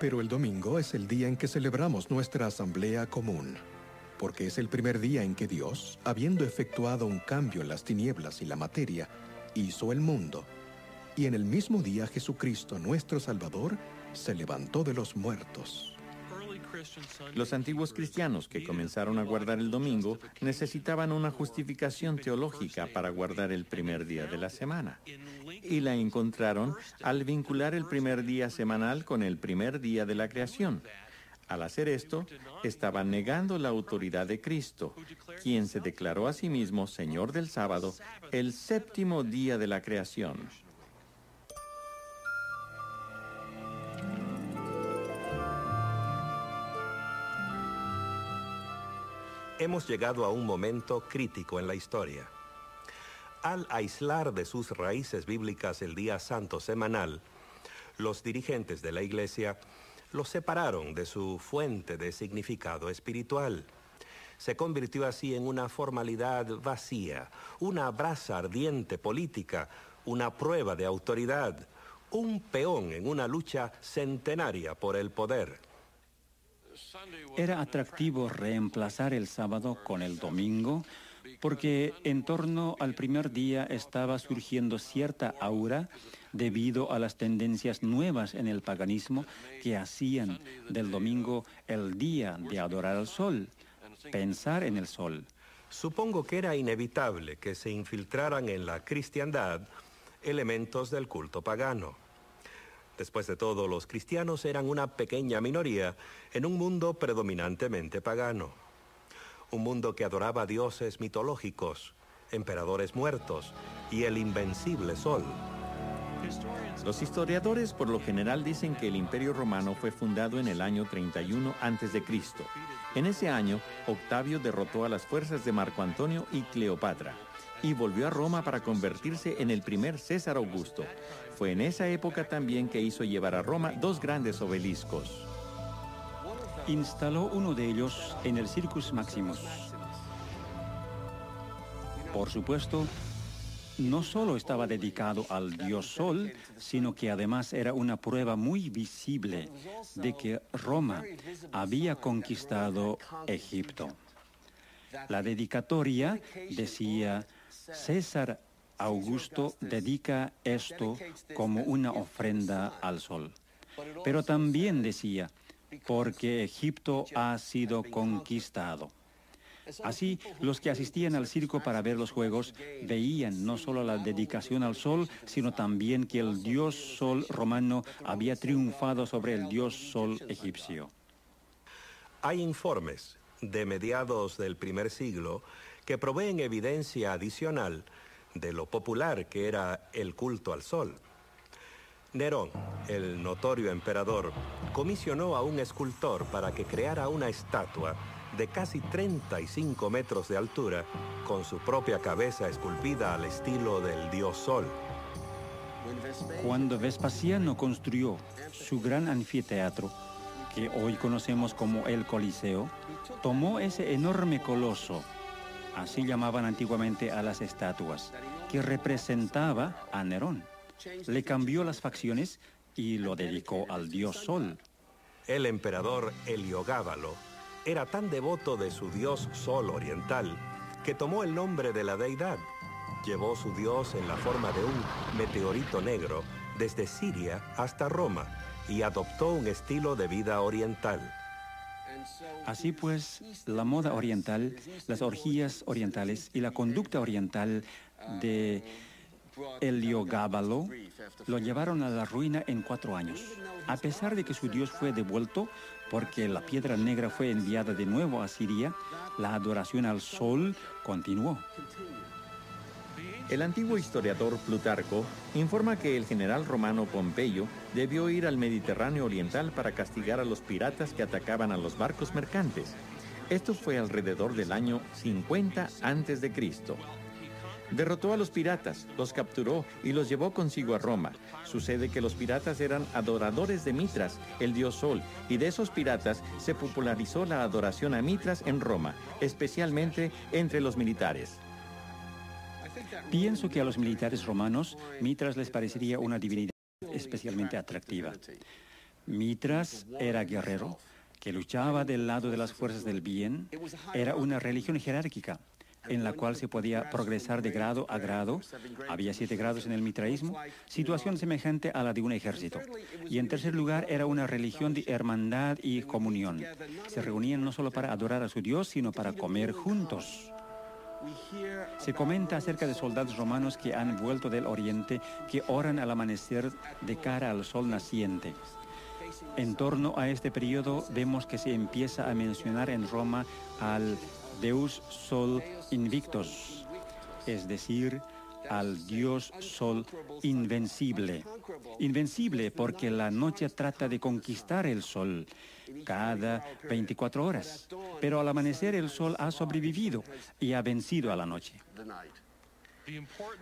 Pero el domingo es el día en que celebramos nuestra asamblea común, porque es el primer día en que Dios, habiendo efectuado un cambio en las tinieblas y la materia, hizo el mundo. Y en el mismo día Jesucristo, nuestro Salvador, se levantó de los muertos. Los antiguos cristianos que comenzaron a guardar el domingo necesitaban una justificación teológica para guardar el primer día de la semana. Y la encontraron al vincular el primer día semanal con el primer día de la creación. Al hacer esto, estaban negando la autoridad de Cristo, quien se declaró a sí mismo Señor del sábado, el séptimo día de la creación. Hemos llegado a un momento crítico en la historia. Al aislar de sus raíces bíblicas el día santo semanal, los dirigentes de la Iglesia lo separaron de su fuente de significado espiritual. Se convirtió así en una formalidad vacía, una brasa ardiente política, una prueba de autoridad, un peón en una lucha centenaria por el poder. Era atractivo reemplazar el sábado con el domingo, porque en torno al primer día estaba surgiendo cierta aura debido a las tendencias nuevas en el paganismo que hacían del domingo el día de adorar al sol, pensar en el sol. Supongo que era inevitable que se infiltraran en la cristiandad elementos del culto pagano. Después de todo, los cristianos eran una pequeña minoría en un mundo predominantemente pagano. Un mundo que adoraba dioses mitológicos, emperadores muertos y el invencible sol. Los historiadores por lo general dicen que el Imperio Romano fue fundado en el año 31 a.C. En ese año, Octavio derrotó a las fuerzas de Marco Antonio y Cleopatra y volvió a Roma para convertirse en el primer César Augusto. Fue en esa época también que hizo llevar a Roma dos grandes obeliscos. Instaló uno de ellos en el Circus Maximus. Por supuesto, no solo estaba dedicado al dios Sol, sino que además era una prueba muy visible de que Roma había conquistado Egipto. La dedicatoria decía: César Augusto dedica esto como una ofrenda al sol. Pero también decía, porque Egipto ha sido conquistado. Así, los que asistían al circo para ver los juegos veían no solo la dedicación al sol, sino también que el dios sol romano había triunfado sobre el dios sol egipcio. Hay informes de mediados del primer siglo que proveen evidencia adicional de lo popular que era el culto al sol. Nerón, el notorio emperador, comisionó a un escultor para que creara una estatua de casi 35 metros de altura, con su propia cabeza esculpida al estilo del dios Sol. Cuando Vespasiano construyó su gran anfiteatro, que hoy conocemos como el Coliseo, tomó ese enorme coloso, así llamaban antiguamente a las estatuas, que representaba a Nerón. Le cambió las facciones y lo dedicó al dios Sol. El emperador Heliogábalo era tan devoto de su dios Sol oriental que tomó el nombre de la deidad. Llevó su dios en la forma de un meteorito negro desde Siria hasta Roma y adoptó un estilo de vida oriental. Así pues, la moda oriental, las orgías orientales y la conducta oriental de Heliogábalo lo llevaron a la ruina en 4 años. A pesar de que su dios fue devuelto, porque la piedra negra fue enviada de nuevo a Siria, la adoración al sol continuó. El antiguo historiador Plutarco informa que el general romano Pompeyo debió ir al Mediterráneo oriental para castigar a los piratas que atacaban a los barcos mercantes. Esto fue alrededor del año 50 a.C. Derrotó a los piratas, los capturó y los llevó consigo a Roma. Sucede que los piratas eran adoradores de Mitras, el dios Sol, y de esos piratas se popularizó la adoración a Mitras en Roma, especialmente entre los militares. Pienso que a los militares romanos, Mitras les parecería una divinidad especialmente atractiva. Mitras era guerrero, que luchaba del lado de las fuerzas del bien. Era una religión jerárquica, en la cual se podía progresar de grado a grado. Había 7 grados en el mitraísmo, situación semejante a la de un ejército. Y en tercer lugar, era una religión de hermandad y comunión. Se reunían no solo para adorar a su Dios, sino para comer juntos. Se comenta acerca de soldados romanos que han vuelto del oriente, que oran al amanecer de cara al sol naciente. En torno a este periodo vemos que se empieza a mencionar en Roma al Deus Sol Invictus, es decir, al Dios Sol invencible. Invencible porque la noche trata de conquistar el sol cada 24 horas, pero al amanecer el sol ha sobrevivido y ha vencido a la noche.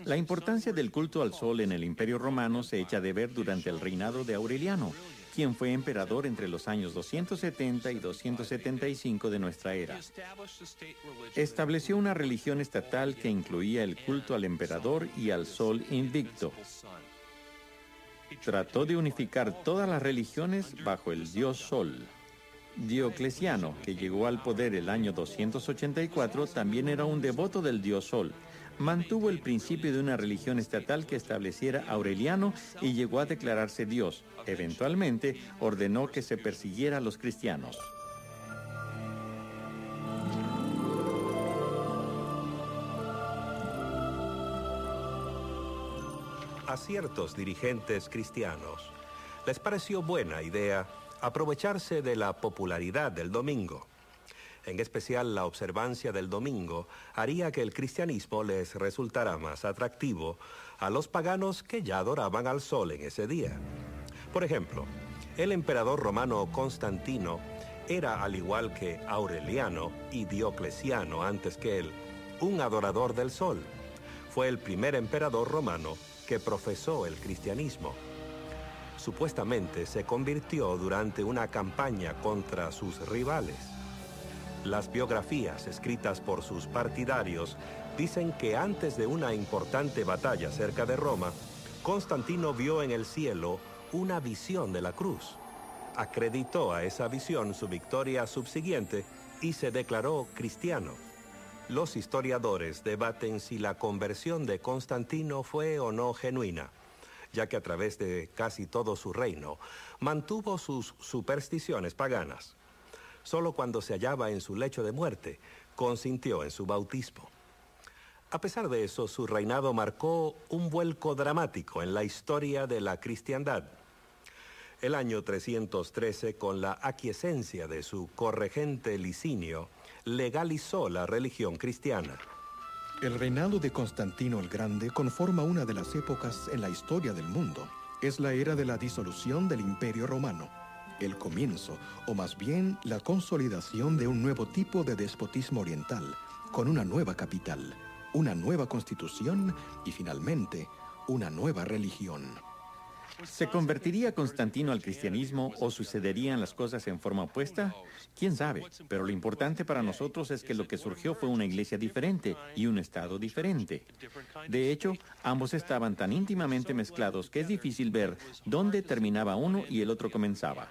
La importancia del culto al sol en el Imperio Romano se echa de ver durante el reinado de Aureliano, quien fue emperador entre los años 270 y 275 de nuestra era. Estableció una religión estatal que incluía el culto al emperador y al sol invicto. Trató de unificar todas las religiones bajo el dios Sol. Diocleciano, que llegó al poder el año 284, también era un devoto del dios Sol. Mantuvo el principio de una religión estatal que estableciera Aureliano y llegó a declararse Dios. Eventualmente, ordenó que se persiguiera a los cristianos. A ciertos dirigentes cristianos les pareció buena idea aprovecharse de la popularidad del domingo. En especial, la observancia del domingo haría que el cristianismo les resultara más atractivo a los paganos que ya adoraban al sol en ese día. Por ejemplo, el emperador romano Constantino era, al igual que Aureliano y Diocleciano antes que él, un adorador del sol. Fue el primer emperador romano que profesó el cristianismo. Supuestamente se convirtió durante una campaña contra sus rivales. Las biografías escritas por sus partidarios dicen que antes de una importante batalla cerca de Roma, Constantino vio en el cielo una visión de la cruz. Acreditó a esa visión su victoria subsiguiente y se declaró cristiano. Los historiadores debaten si la conversión de Constantino fue o no genuina, ya que a través de casi todo su reino mantuvo sus supersticiones paganas. Solo cuando se hallaba en su lecho de muerte, consintió en su bautismo. A pesar de eso, su reinado marcó un vuelco dramático en la historia de la cristiandad. El año 313, con la aquiescencia de su corregente Licinio, legalizó la religión cristiana. El reinado de Constantino el Grande conforma una de las épocas en la historia del mundo. Es la era de la disolución del Imperio Romano. El comienzo, o más bien la consolidación de un nuevo tipo de despotismo oriental, con una nueva capital, una nueva constitución y finalmente una nueva religión. ¿Se convertiría Constantino al cristianismo o sucederían las cosas en forma opuesta? ¿Quién sabe? Pero lo importante para nosotros es que lo que surgió fue una iglesia diferente y un estado diferente. De hecho, ambos estaban tan íntimamente mezclados que es difícil ver dónde terminaba uno y el otro comenzaba.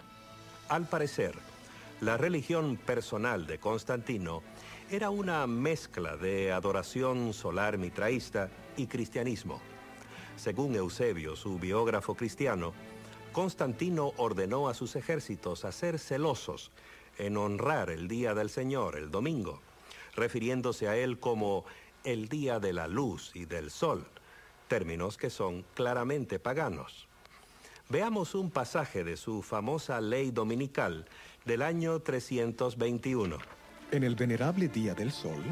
Al parecer, la religión personal de Constantino era una mezcla de adoración solar mitraísta y cristianismo. Según Eusebio, su biógrafo cristiano, Constantino ordenó a sus ejércitos a ser celosos en honrar el día del Señor, el domingo, refiriéndose a él como el día de la luz y del sol, términos que son claramente paganos. Veamos un pasaje de su famosa ley dominical del año 321. En el venerable día del sol,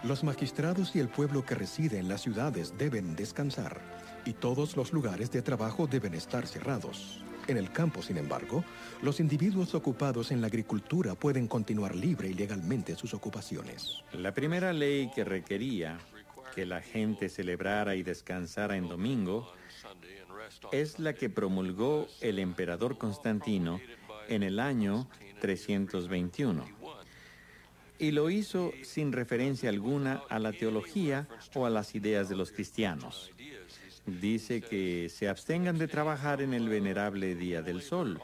los magistrados y el pueblo que reside en las ciudades deben descansar, y todos los lugares de trabajo deben estar cerrados. En el campo, sin embargo, los individuos ocupados en la agricultura pueden continuar libre y legalmente sus ocupaciones. La primera ley que requería que la gente celebrara y descansara en domingo es la que promulgó el emperador Constantino en el año 321. Y lo hizo sin referencia alguna a la teología o a las ideas de los cristianos. Dice que se abstengan de trabajar en el venerable día del sol.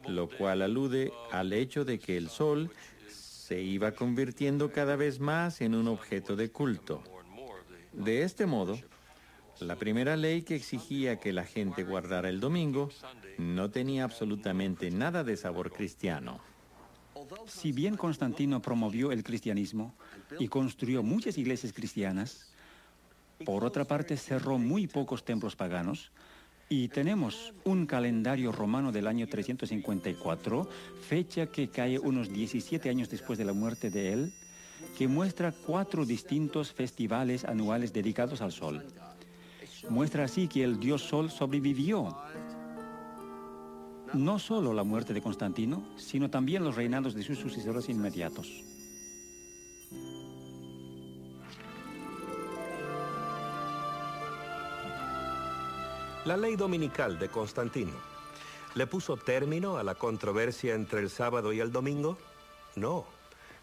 lo cual alude al hecho de que el sol se iba convirtiendo cada vez más en un objeto de culto. De este modo, la primera ley que exigía que la gente guardara el domingo no tenía absolutamente nada de sabor cristiano. Si bien Constantino promovió el cristianismo y construyó muchas iglesias cristianas, por otra parte cerró muy pocos templos paganos, y tenemos un calendario romano del año 354, fecha que cae unos 17 años después de la muerte de él, que muestra 4 distintos festivales anuales dedicados al sol. Muestra así que el dios Sol sobrevivió. No solo la muerte de Constantino, sino también los reinados de sus sucesores inmediatos. La ley dominical de Constantino, ¿le puso término a la controversia entre el sábado y el domingo? No.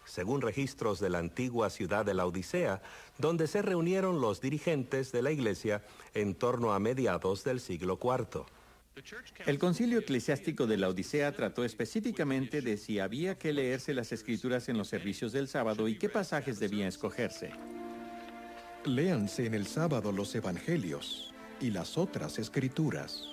Según registros de la antigua ciudad de Laodicea, donde se reunieron los dirigentes de la iglesia en torno a mediados del siglo IV. El concilio eclesiástico de Laodicea trató específicamente de si había que leerse las escrituras en los servicios del sábado y qué pasajes debían escogerse. Léanse en el sábado los evangelios y las otras escrituras.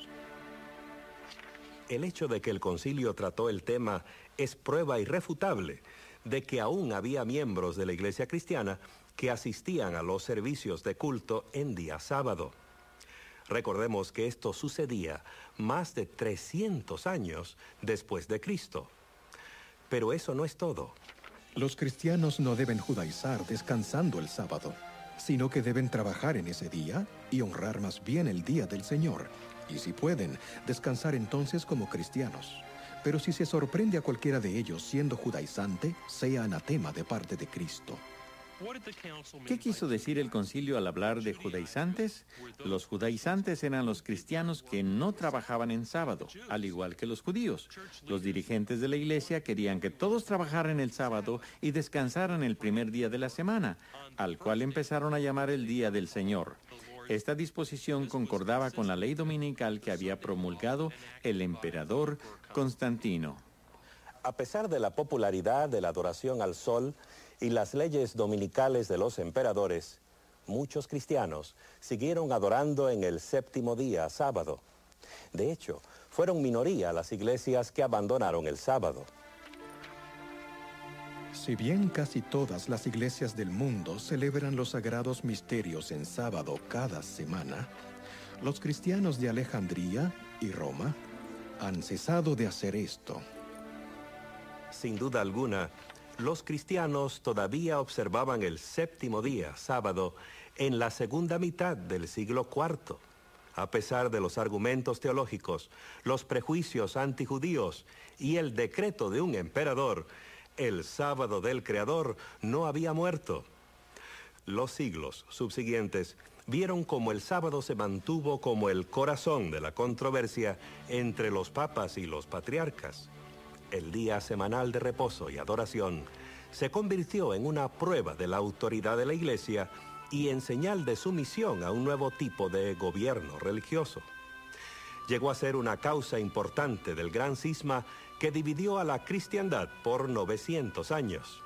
El hecho de que el concilio trató el tema es prueba irrefutable de que aún había miembros de la iglesia cristiana que asistían a los servicios de culto en día sábado. Recordemos que esto sucedía más de 300 años después de Cristo. Pero eso no es todo. Los cristianos no deben judaizar descansando el sábado, sino que deben trabajar en ese día y honrar más bien el día del Señor, y si pueden, descansar entonces como cristianos. Pero si se sorprende a cualquiera de ellos siendo judaizante, sea anatema de parte de Cristo. ¿Qué quiso decir el concilio al hablar de judaizantes? Los judaizantes eran los cristianos que no trabajaban en sábado, al igual que los judíos. Los dirigentes de la iglesia querían que todos trabajaran el sábado y descansaran el primer día de la semana, al cual empezaron a llamar el Día del Señor. Esta disposición concordaba con la ley dominical que había promulgado el emperador Constantino. A pesar de la popularidad de la adoración al sol y las leyes dominicales de los emperadores, muchos cristianos siguieron adorando en el séptimo día, sábado. De hecho, fueron minoría las iglesias que abandonaron el sábado. Si bien casi todas las iglesias del mundo celebran los sagrados misterios en sábado cada semana, los cristianos de Alejandría y Roma han cesado de hacer esto. Sin duda alguna, los cristianos todavía observaban el séptimo día, sábado, en la segunda mitad del siglo IV. A pesar de los argumentos teológicos, los prejuicios antijudíos y el decreto de un emperador, el sábado del Creador no había muerto. Los siglos subsiguientes vieron cómo el sábado se mantuvo como el corazón de la controversia entre los papas y los patriarcas. El día semanal de reposo y adoración se convirtió en una prueba de la autoridad de la Iglesia y en señal de sumisión a un nuevo tipo de gobierno religioso. Llegó a ser una causa importante del gran cisma que dividió a la cristiandad por 900 años.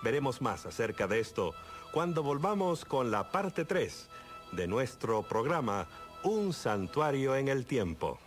Veremos más acerca de esto cuando volvamos con la parte 3 de nuestro programa Un Santuario en el Tiempo.